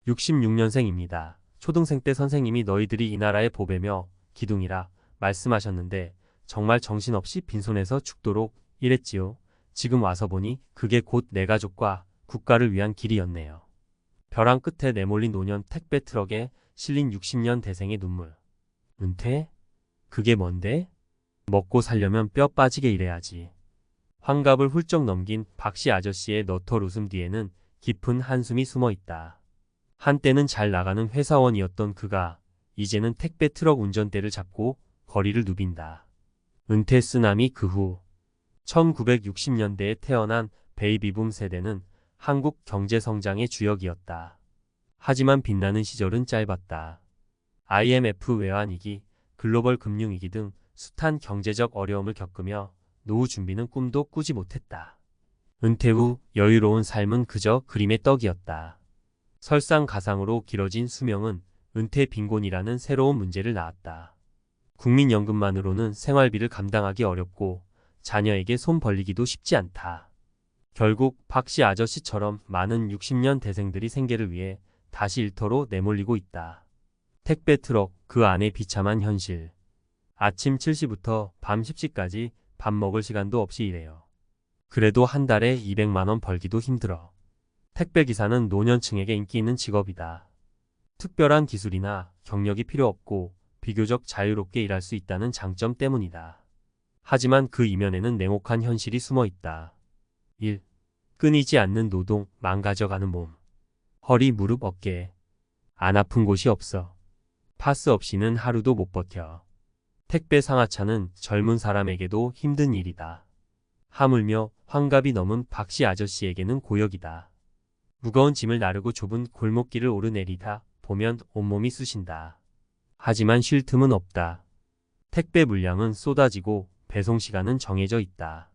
66년생입니다. 초등생 때 선생님이 너희들이 이 나라의 보배며 기둥이라 말씀하셨는데 정말 정신없이 빈손에서 죽도록 이랬지요. 지금 와서 보니 그게 곧 내 가족과 국가를 위한 길이었네요. 벼랑 끝에 내몰린 노년 택배 트럭에 실린 60년 대생의 눈물. 은퇴? 그게 뭔데? 먹고 살려면 뼈 빠지게 일해야지. 환갑을 훌쩍 넘긴 박씨 아저씨의 너털 웃음 뒤에는 깊은 한숨이 숨어 있다. 한때는 잘 나가는 회사원이었던 그가 이제는 택배 트럭 운전대를 잡고 거리를 누빈다. 은퇴 쓰나미 그 후 1960년대에 태어난 베이비붐 세대는 한국 경제 성장의 주역이었다. 하지만 빛나는 시절은 짧았다. IMF 외환위기, 글로벌 금융위기 등 숱한 경제적 어려움을 겪으며 노후 준비는 꿈도 꾸지 못했다. 은퇴 후 여유로운 삶은 그저 그림의 떡이었다. 설상가상으로 길어진 수명은 은퇴 빈곤이라는 새로운 문제를 낳았다. 국민연금만으로는 생활비를 감당하기 어렵고 자녀에게 손 벌리기도 쉽지 않다. 결국 박씨 아저씨처럼 많은 60년 대생들이 생계를 위해 다시 일터로 내몰리고 있다. 택배 트럭, 그 안에 비참한 현실. 아침 7시부터 밤 10시까지 밥 먹을 시간도 없이 일해요. 그래도 한 달에 200만 원 벌기도 힘들어. 택배기사는 노년층에게 인기 있는 직업이다. 특별한 기술이나 경력이 필요 없고 비교적 자유롭게 일할 수 있다는 장점 때문이다. 하지만 그 이면에는 냉혹한 현실이 숨어 있다. 1. 끊이지 않는 노동, 망가져가는 몸. 허리, 무릎, 어깨. 안 아픈 곳이 없어. 파스 없이는 하루도 못 버텨. 택배 상하차는 젊은 사람에게도 힘든 일이다. 하물며 환갑이 넘은 박씨 아저씨에게는 고역이다. 무거운 짐을 나르고 좁은 골목길을 오르내리다 보면 온몸이 쑤신다. 하지만 쉴 틈은 없다. 택배 물량은 쏟아지고 배송 시간은 정해져 있다.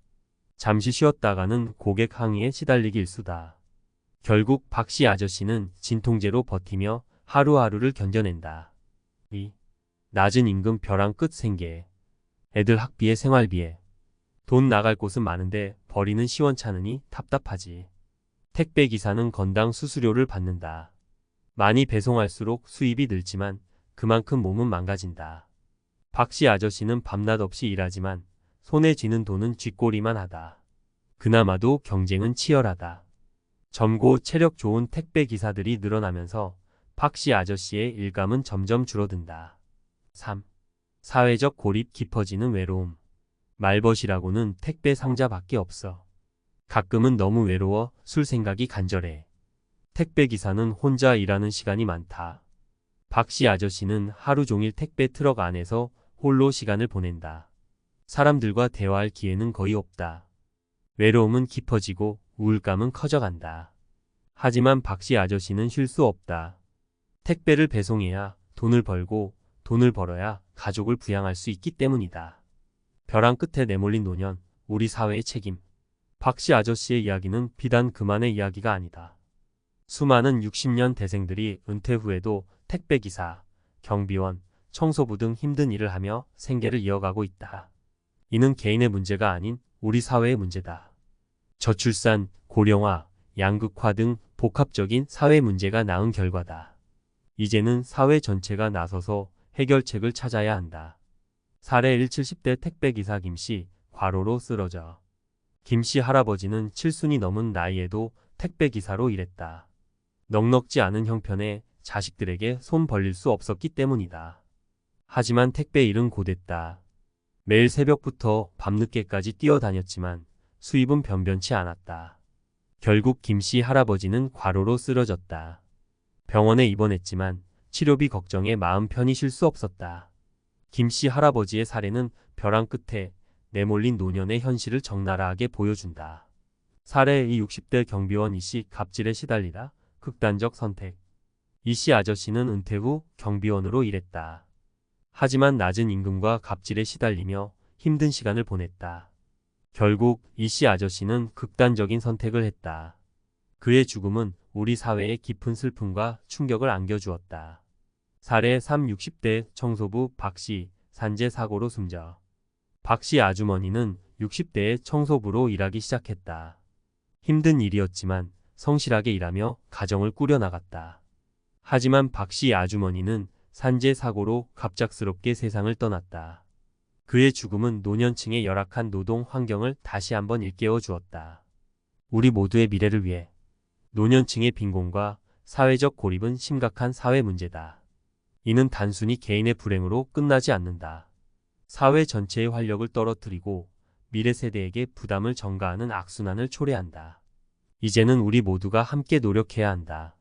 잠시 쉬었다가는 고객 항의에 시달리기 일쑤다. 결국 박씨 아저씨는 진통제로 버티며 하루하루를 견뎌낸다. 2. 낮은 임금 벼랑 끝 생계. 애들 학비에 생활비에. 돈 나갈 곳은 많은데 버리는 시원찮으니 답답하지. 택배 기사는 건당 수수료를 받는다. 많이 배송할수록 수입이 늘지만 그만큼 몸은 망가진다. 박씨 아저씨는 밤낮 없이 일하지만 손에 쥐는 돈은 쥐꼬리만 하다. 그나마도 경쟁은 치열하다. 젊고 체력 좋은 택배 기사들이 늘어나면서 박씨 아저씨의 일감은 점점 줄어든다. 3. 사회적 고립, 깊어지는 외로움. 말벗이라고는 택배 상자밖에 없어. 가끔은 너무 외로워 술 생각이 간절해. 택배 기사는 혼자 일하는 시간이 많다. 박씨 아저씨는 하루 종일 택배 트럭 안에서 홀로 시간을 보낸다. 사람들과 대화할 기회는 거의 없다. 외로움은 깊어지고 우울감은 커져간다. 하지만 박씨 아저씨는 쉴 수 없다. 택배를 배송해야 돈을 벌고 돈을 벌어야 가족을 부양할 수 있기 때문이다. 벼랑 끝에 내몰린 노년, 우리 사회의 책임. 박씨 아저씨의 이야기는 비단 그만의 이야기가 아니다. 수많은 60년 대생들이 은퇴 후에도 택배기사, 경비원, 청소부 등 힘든 일을 하며 생계를 이어가고 있다. 이는 개인의 문제가 아닌 우리 사회의 문제다. 저출산, 고령화, 양극화 등 복합적인 사회 문제가 낳은 결과다. 이제는 사회 전체가 나서서 해결책을 찾아야 한다. 사례 1. 70대 택배기사 김씨, 과로로 쓰러져. 김씨 할아버지는 7순이 넘은 나이에도 택배기사로 일했다. 넉넉지 않은 형편에 자식들에게 손 벌릴 수 없었기 때문이다. 하지만 택배 일은 고됐다. 매일 새벽부터 밤늦게까지 뛰어다녔지만 수입은 변변치 않았다. 결국 김씨 할아버지는 과로로 쓰러졌다. 병원에 입원했지만 치료비 걱정에 마음 편히 쉴 수 없었다. 김씨 할아버지의 사례는 벼랑 끝에 내몰린 노년의 현실을 적나라하게 보여준다. 사례 2. 60대 경비원 이씨, 갑질에 시달리다 극단적 선택. 이씨 아저씨는 은퇴 후 경비원으로 일했다. 하지만 낮은 임금과 갑질에 시달리며 힘든 시간을 보냈다. 결국 이씨 아저씨는 극단적인 선택을 했다. 그의 죽음은 우리 사회에 깊은 슬픔과 충격을 안겨주었다. 사례 3. 60대 청소부 박씨, 산재 사고로 숨져. 박씨 아주머니는 60대에 청소부로 일하기 시작했다. 힘든 일이었지만 성실하게 일하며 가정을 꾸려나갔다. 하지만 박 씨 아주머니는 산재 사고로 갑작스럽게 세상을 떠났다. 그의 죽음은 노년층의 열악한 노동 환경을 다시 한번 일깨워 주었다. 우리 모두의 미래를 위해 노년층의 빈곤과 사회적 고립은 심각한 사회 문제다. 이는 단순히 개인의 불행으로 끝나지 않는다. 사회 전체의 활력을 떨어뜨리고 미래 세대에게 부담을 전가하는 악순환을 초래한다. 이제는 우리 모두가 함께 노력해야 한다.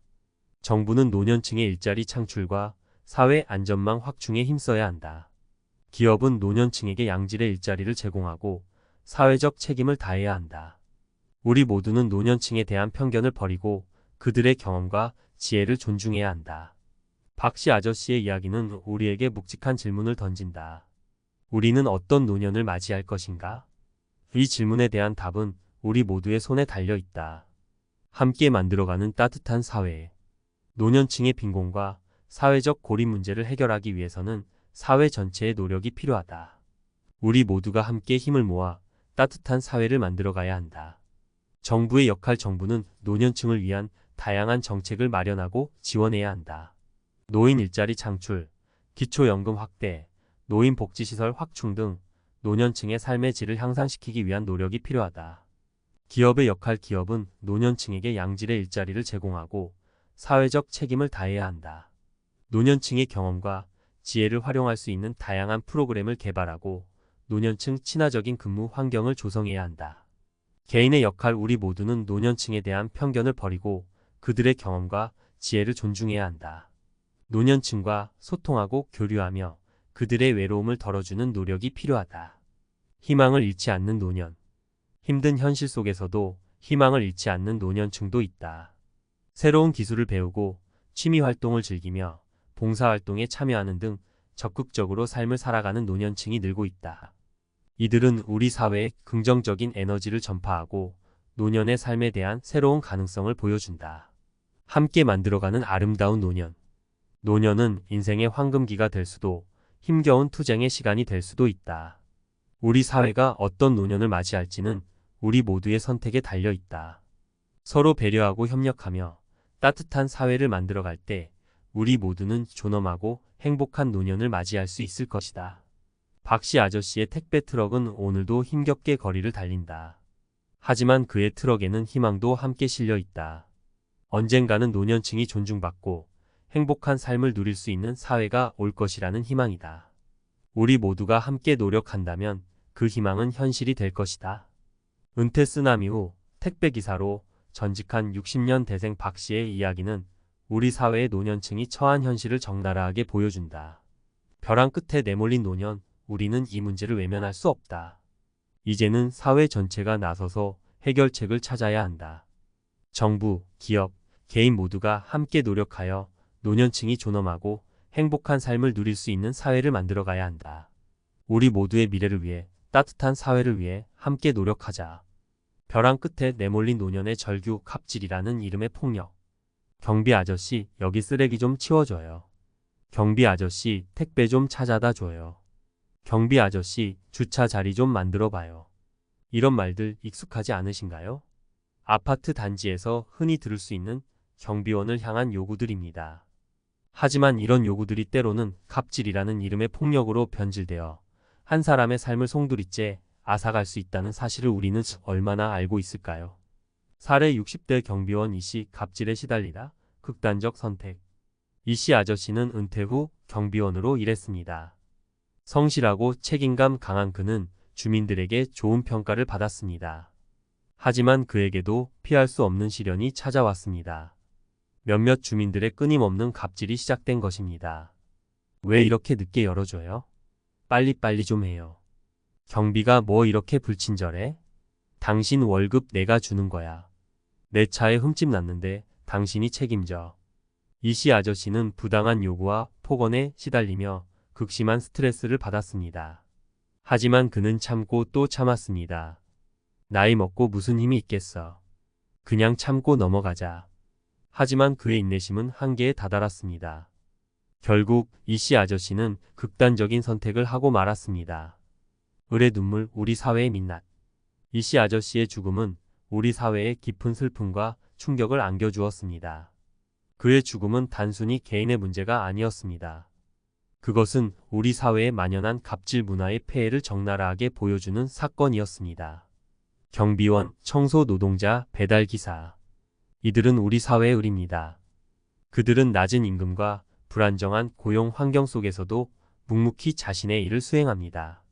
정부는 노년층의 일자리 창출과 사회 안전망 확충에 힘써야 한다. 기업은 노년층에게 양질의 일자리를 제공하고 사회적 책임을 다해야 한다. 우리 모두는 노년층에 대한 편견을 버리고 그들의 경험과 지혜를 존중해야 한다. 박 씨 아저씨의 이야기는 우리에게 묵직한 질문을 던진다. 우리는 어떤 노년을 맞이할 것인가? 이 질문에 대한 답은 우리 모두의 손에 달려 있다. 함께 만들어가는 따뜻한 사회. 노년층의 빈곤과 사회적 고립 문제를 해결하기 위해서는 사회 전체의 노력이 필요하다. 우리 모두가 함께 힘을 모아 따뜻한 사회를 만들어가야 한다. 정부의 역할. 정부는 노년층을 위한 다양한 정책을 마련하고 지원해야 한다. 노인 일자리 창출, 기초연금 확대, 노인복지시설 확충 등 노년층의 삶의 질을 향상시키기 위한 노력이 필요하다. 기업의 역할. 기업은 노년층에게 양질의 일자리를 제공하고 사회적 책임을 다해야 한다. 노년층의 경험과 지혜를 활용할 수 있는 다양한 프로그램을 개발하고 노년층 친화적인 근무 환경을 조성해야 한다. 개인의 역할. 우리 모두는 노년층에 대한 편견을 버리고 그들의 경험과 지혜를 존중해야 한다. 노년층과 소통하고 교류하며 그들의 외로움을 덜어주는 노력이 필요하다. 희망을 잃지 않는 노년. 힘든 현실 속에서도 희망을 잃지 않는 노년층도 있다. 새로운 기술을 배우고 취미 활동을 즐기며 봉사활동에 참여하는 등 적극적으로 삶을 살아가는 노년층이 늘고 있다. 이들은 우리 사회에 긍정적인 에너지를 전파하고 노년의 삶에 대한 새로운 가능성을 보여준다. 함께 만들어가는 아름다운 노년. 노년은 인생의 황금기가 될 수도 힘겨운 투쟁의 시간이 될 수도 있다. 우리 사회가 어떤 노년을 맞이할지는 우리 모두의 선택에 달려 있다. 서로 배려하고 협력하며 따뜻한 사회를 만들어갈 때 우리 모두는 존엄하고 행복한 노년을 맞이할 수 있을 것이다. 박 씨 아저씨의 택배 트럭은 오늘도 힘겹게 거리를 달린다. 하지만 그의 트럭에는 희망도 함께 실려 있다. 언젠가는 노년층이 존중받고 행복한 삶을 누릴 수 있는 사회가 올 것이라는 희망이다. 우리 모두가 함께 노력한다면 그 희망은 현실이 될 것이다. 은퇴 쓰나미 후 택배기사로 전직한 60년 대생 박 씨의 이야기는 우리 사회의 노년층이 처한 현실을 적나라하게 보여준다. 벼랑 끝에 내몰린 노년, 우리는 이 문제를 외면할 수 없다. 이제는 사회 전체가 나서서 해결책을 찾아야 한다. 정부, 기업, 개인 모두가 함께 노력하여 노년층이 존엄하고 행복한 삶을 누릴 수 있는 사회를 만들어가야 한다. 우리 모두의 미래를 위해, 따뜻한 사회를 위해 함께 노력하자. 벼랑 끝에 내몰린 노년의 절규. 갑질이라는 이름의 폭력. 경비 아저씨, 여기 쓰레기 좀 치워줘요. 경비 아저씨, 택배 좀 찾아다 줘요. 경비 아저씨, 주차 자리 좀 만들어 봐요. 이런 말들 익숙하지 않으신가요? 아파트 단지에서 흔히 들을 수 있는 경비원을 향한 요구들입니다. 하지만 이런 요구들이 때로는 갑질이라는 이름의 폭력으로 변질되어 한 사람의 삶을 송두리째 앗아갈 수 있다는 사실을 우리는 얼마나 알고 있을까요? 사례 60대 경비원 이씨. 갑질에 시달리다 극단적 선택. 이씨 아저씨는 은퇴 후 경비원으로 일했습니다. 성실하고 책임감 강한 그는 주민들에게 좋은 평가를 받았습니다. 하지만 그에게도 피할 수 없는 시련이 찾아왔습니다. 몇몇 주민들의 끊임없는 갑질이 시작된 것입니다. 왜 이렇게 늦게 열어줘요? 빨리빨리 좀 해요. 경비가 뭐 이렇게 불친절해? 당신 월급 내가 주는 거야. 내 차에 흠집 났는데 당신이 책임져. 이씨 아저씨는 부당한 요구와 폭언에 시달리며 극심한 스트레스를 받았습니다. 하지만 그는 참고 또 참았습니다. 나이 먹고 무슨 힘이 있겠어. 그냥 참고 넘어가자. 하지만 그의 인내심은 한계에 다다랐습니다. 결국 이씨 아저씨는 극단적인 선택을 하고 말았습니다. 을의 눈물, 우리 사회의 민낯. 이씨 아저씨의 죽음은 우리 사회에 깊은 슬픔과 충격을 안겨주었습니다. 그의 죽음은 단순히 개인의 문제가 아니었습니다. 그것은 우리 사회에 만연한 갑질 문화의 폐해를 적나라하게 보여주는 사건이었습니다. 경비원, 청소 노동자, 배달기사. 이들은 우리 사회의 을입니다. 그들은 낮은 임금과 불안정한 고용 환경 속에서도 묵묵히 자신의 일을 수행합니다.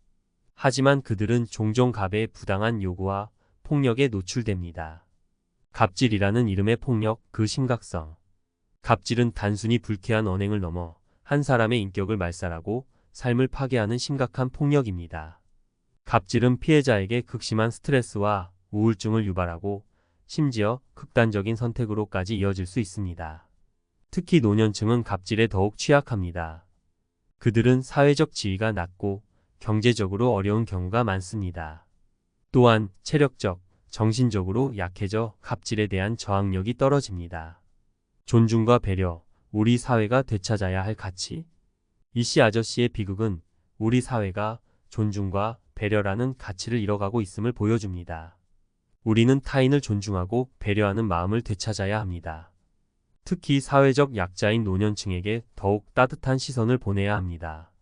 하지만 그들은 종종 갑의 부당한 요구와 폭력에 노출됩니다. 갑질이라는 이름의 폭력, 그 심각성. 갑질은 단순히 불쾌한 언행을 넘어 한 사람의 인격을 말살하고 삶을 파괴하는 심각한 폭력입니다. 갑질은 피해자에게 극심한 스트레스와 우울증을 유발하고 심지어 극단적인 선택으로까지 이어질 수 있습니다. 특히 노년층은 갑질에 더욱 취약합니다. 그들은 사회적 지위가 낮고 경제적으로 어려운 경우가 많습니다. 또한 체력적, 정신적으로 약해져 갑질에 대한 저항력이 떨어집니다. 존중과 배려, 우리 사회가 되찾아야 할 가치. 이씨 아저씨의 비극은 우리 사회가 존중과 배려라는 가치를 잃어가고 있음을 보여줍니다. 우리는 타인을 존중하고 배려하는 마음을 되찾아야 합니다. 특히 사회적 약자인 노년층에게 더욱 따뜻한 시선을 보내야 합니다.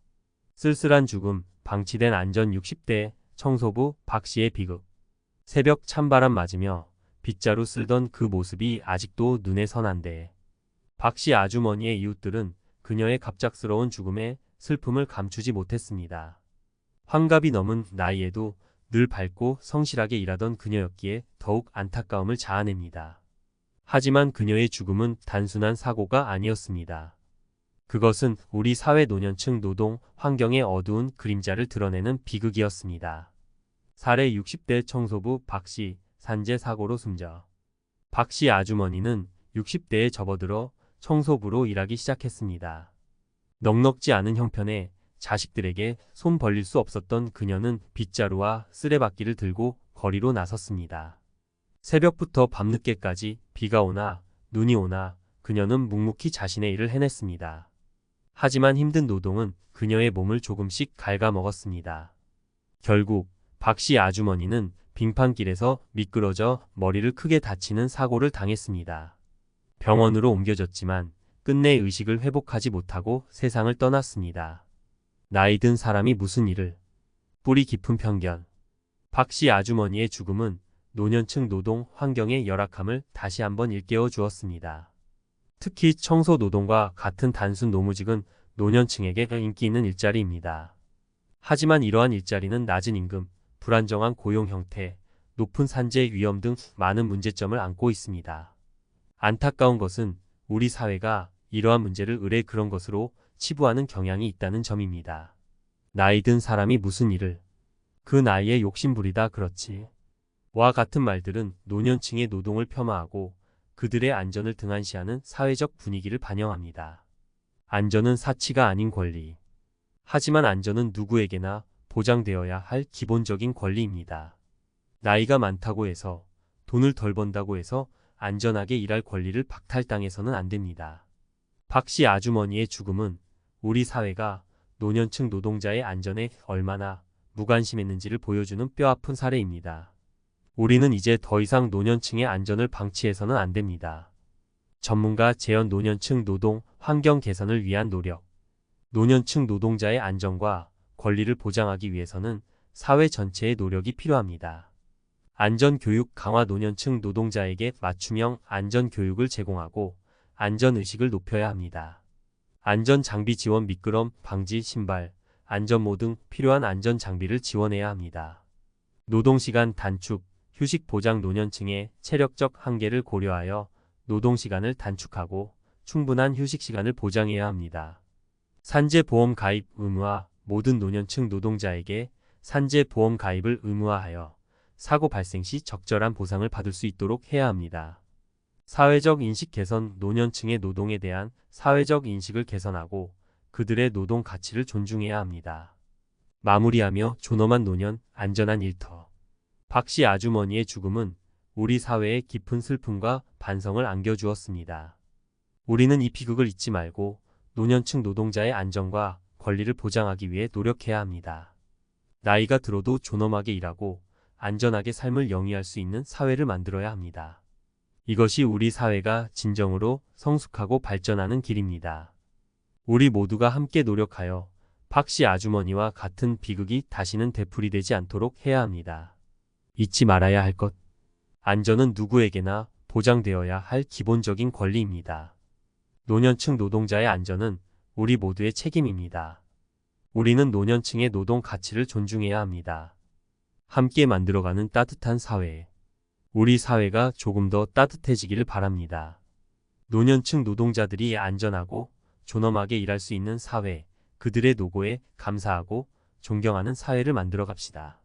쓸쓸한 죽음, 방치된 안전 60대 청소부 박 씨의 비극. 새벽 찬바람 맞으며 빗자루 쓸던 그 모습이 아직도 눈에 선한데 박 씨 아주머니의 이웃들은 그녀의 갑작스러운 죽음에 슬픔을 감추지 못했습니다. 환갑이 넘은 나이에도 늘 밝고 성실하게 일하던 그녀였기에 더욱 안타까움을 자아냅니다. 하지만 그녀의 죽음은 단순한 사고가 아니었습니다. 그것은 우리 사회 노년층 노동 환경의 어두운 그림자를 드러내는 비극이었습니다. 사례 60대 청소부 박 씨, 산재 사고로 숨져. 박 씨 아주머니는 60대에 접어들어 청소부로 일하기 시작했습니다. 넉넉지 않은 형편에 자식들에게 손 벌릴 수 없었던 그녀는 빗자루와 쓰레받기를 들고 거리로 나섰습니다. 새벽부터 밤늦게까지 비가 오나 눈이 오나 그녀는 묵묵히 자신의 일을 해냈습니다. 하지만 힘든 노동은 그녀의 몸을 조금씩 갉아먹었습니다. 결국 박 씨 아주머니는 빙판길에서 미끄러져 머리를 크게 다치는 사고를 당했습니다. 병원으로 옮겨졌지만 끝내 의식을 회복하지 못하고 세상을 떠났습니다. 나이 든 사람이 무슨 일을. 뿌리 깊은 편견. 박 씨 아주머니의 죽음은 노년층 노동 환경의 열악함을 다시 한번 일깨워 주었습니다. 특히 청소 노동과 같은 단순 노무직은 노년층에게 인기 있는 일자리입니다. 하지만 이러한 일자리는 낮은 임금, 불안정한 고용 형태, 높은 산재 위험 등 많은 문제점을 안고 있습니다. 안타까운 것은 우리 사회가 이러한 문제를 의례 그런 것으로 치부하는 경향이 있다는 점입니다. 나이 든 사람이 무슨 일을. 그 나이에 욕심부리다 그렇지. 와 같은 말들은 노년층의 노동을 폄하하고 그들의 안전을 등한시하는 사회적 분위기를 반영합니다. 안전은 사치가 아닌 권리. 하지만 안전은 누구에게나 보장되어야 할 기본적인 권리입니다. 나이가 많다고 해서, 돈을 덜 번다고 해서 안전하게 일할 권리를 박탈당해서는 안 됩니다. 박 씨 아주머니의 죽음은 우리 사회가 노년층 노동자의 안전에 얼마나 무관심했는지를 보여주는 뼈아픈 사례입니다. 우리는 이제 더 이상 노년층의 안전을 방치해서는 안 됩니다. 전문가 재현 노년층 노동 환경 개선을 위한 노력. 노년층 노동자의 안전과 권리를 보장하기 위해서는 사회 전체의 노력이 필요합니다. 안전교육 강화. 노년층 노동자에게 맞춤형 안전교육을 제공하고 안전의식을 높여야 합니다. 안전장비 지원. 미끄럼 방지 신발, 안전모 등 필요한 안전장비를 지원해야 합니다. 노동시간 단축, 휴식 보장. 노년층의 체력적 한계를 고려하여 노동시간을 단축하고 충분한 휴식시간을 보장해야 합니다. 산재보험 가입 의무화. 모든 노년층 노동자에게 산재보험 가입을 의무화하여 사고 발생 시 적절한 보상을 받을 수 있도록 해야 합니다. 사회적 인식 개선. 노년층의 노동에 대한 사회적 인식을 개선하고 그들의 노동 가치를 존중해야 합니다. 마무리하며 존엄한 노년, 안전한 일터. 박 씨 아주머니의 죽음은 우리 사회에 깊은 슬픔과 반성을 안겨주었습니다. 우리는 이 비극을 잊지 말고 노년층 노동자의 안전과 권리를 보장하기 위해 노력해야 합니다. 나이가 들어도 존엄하게 일하고 안전하게 삶을 영위할 수 있는 사회를 만들어야 합니다. 이것이 우리 사회가 진정으로 성숙하고 발전하는 길입니다. 우리 모두가 함께 노력하여 박씨 아주머니와 같은 비극이 다시는 되풀이되지 않도록 해야 합니다. 잊지 말아야 할 것. 안전은 누구에게나 보장되어야 할 기본적인 권리입니다. 노년층 노동자의 안전은 우리 모두의 책임입니다. 우리는 노년층의 노동 가치를 존중해야 합니다. 함께 만들어가는 따뜻한 사회. 우리 사회가 조금 더 따뜻해지기를 바랍니다. 노년층 노동자들이 안전하고 존엄하게 일할 수 있는 사회, 그들의 노고에 감사하고 존경하는 사회를 만들어 갑시다.